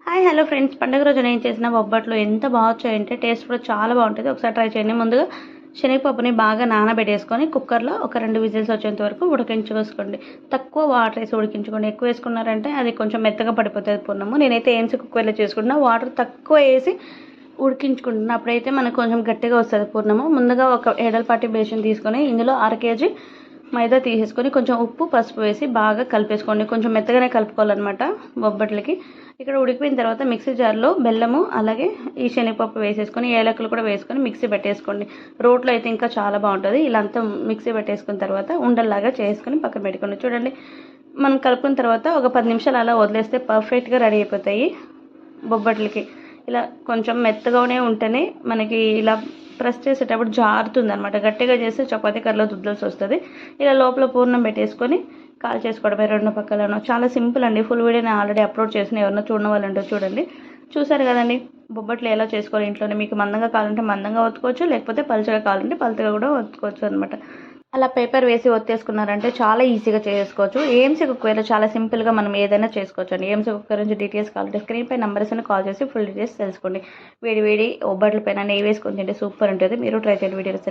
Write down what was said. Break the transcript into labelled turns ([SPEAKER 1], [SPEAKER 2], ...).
[SPEAKER 1] Hi hello friends, పండుగ రోజు నేను చేసిన బొబ్బట్లు ఎంత బాగొచ్చాయంటే టేస్ట్ కూడా చాలా బాగుంటుంది. ఒకసారి ట్రై చేయండి. ముందుగా శనగపప్పుని బాగా నానబెట్టేసుకొని కుక్కర్లో ఒక 2 విజిల్స్ వచ్చేంత వరకు ఉడికించుకోసుకోండి. తక్కువ వాటర్ వేసి ఉడికించుకోండి. ఎక్కువ వేసుకున్నారంటే అది కొంచెం మెత్తగా పడిపోతుంది పూర్ణము. నేనైతే ఏమ్స్ కుక్కర్లో చేసుకుంటున్నా. వాటర్ తక్కువ వేసి ఉడికించుకుంటున్నా. అప్పుడైతే మనకు కొంచెం గట్టిగా వస్తుంది పూర్ణము. ముందుగా ఒక ఎడల్పాటి బేషన్ తీసుకొని ఇందులో 1/2 కేజీ మైదా తీసేసుకొని కొంచెం ఉప్పు పసుపు వేసి బాగా కలిపేసుకోండి. కొంచెం మెత్తగానే కలుపుకోవాలన్నమాట బొబ్బట్లకి. ఇక్కడ ఉడికిపోయిన తర్వాత మిక్సీ జార్లో బెల్లము అలాగే ఈ శనగపప్పు వేసేసుకొని ఏలకులు కూడా వేసుకొని మిక్సీ పెట్టేసుకోండి. రోట్లో అయితే ఇంకా చాలా బాగుంటుంది. ఇలా అంతా మిక్సీ పెట్టేసుకున్న తర్వాత ఉండల్లాగా చేసుకొని పక్కన పెట్టుకోండి. చూడండి, మనం కలుపుకున్న తర్వాత ఒక 10 నిమిషాలు అలా వదిలేస్తే పర్ఫెక్ట్గా రెడీ అయిపోతాయి బొబ్బట్లకి. ఇలా కొంచెం మెత్తగానే ఉంటేనే మనకి ఇలా ప్రెస్ చేసేటప్పుడు జారుతుంది అనమాట. గట్టిగా చేస్తే చపాతీ కర్రలో దుద్దల్సి వస్తుంది. ఇలా లోపల పూర్ణం పెట్టేసుకొని కాల్ చేసుకోవడమే రెండు పక్కలను. చాలా సింపుల్ అండి. ఫుల్ వీడియో నేను ఆల్రెడీ అప్లోడ్ చేసిన, ఎవరైనా చూడని వాళ్ళు ఉంటే చూడండి. చూసారు కదండి బొబ్బట్లు ఎలా చేసుకోవాలి ఇంట్లోనే. మీకు మందంగా కావాలంటే మందంగా ఒత్తుకోవచ్చు, లేకపోతే పలుచగా కావాలంటే పలుచగా కూడా ఒత్తుకోవచ్చు అనమాట. అలా పేపర్ వేసి ఒత్తేసుకున్నారంటే చాలా ఈజీగా చేసుకోవచ్చు. ఏఎంసీ కుక్కర్లో చాలా సింపుల్గా మనం ఏదైనా చేసుకోవచ్చు అండి. ఏఎంసీ కుక్కర్ నుంచి డీటెయిల్స్ కావాలంటే స్క్రీన్ పై నెంబర్స్ని కాల్ చేసి ఫుల్ డీటెయిల్స్ తెలుసుకోండి. వేడి వేడి బొబ్బట్ల పైన నెయ్యి వేసుకొని తింటే సూపర్ ఉంటుంది. మీరు ట్రై చేయండి. వీడియోస్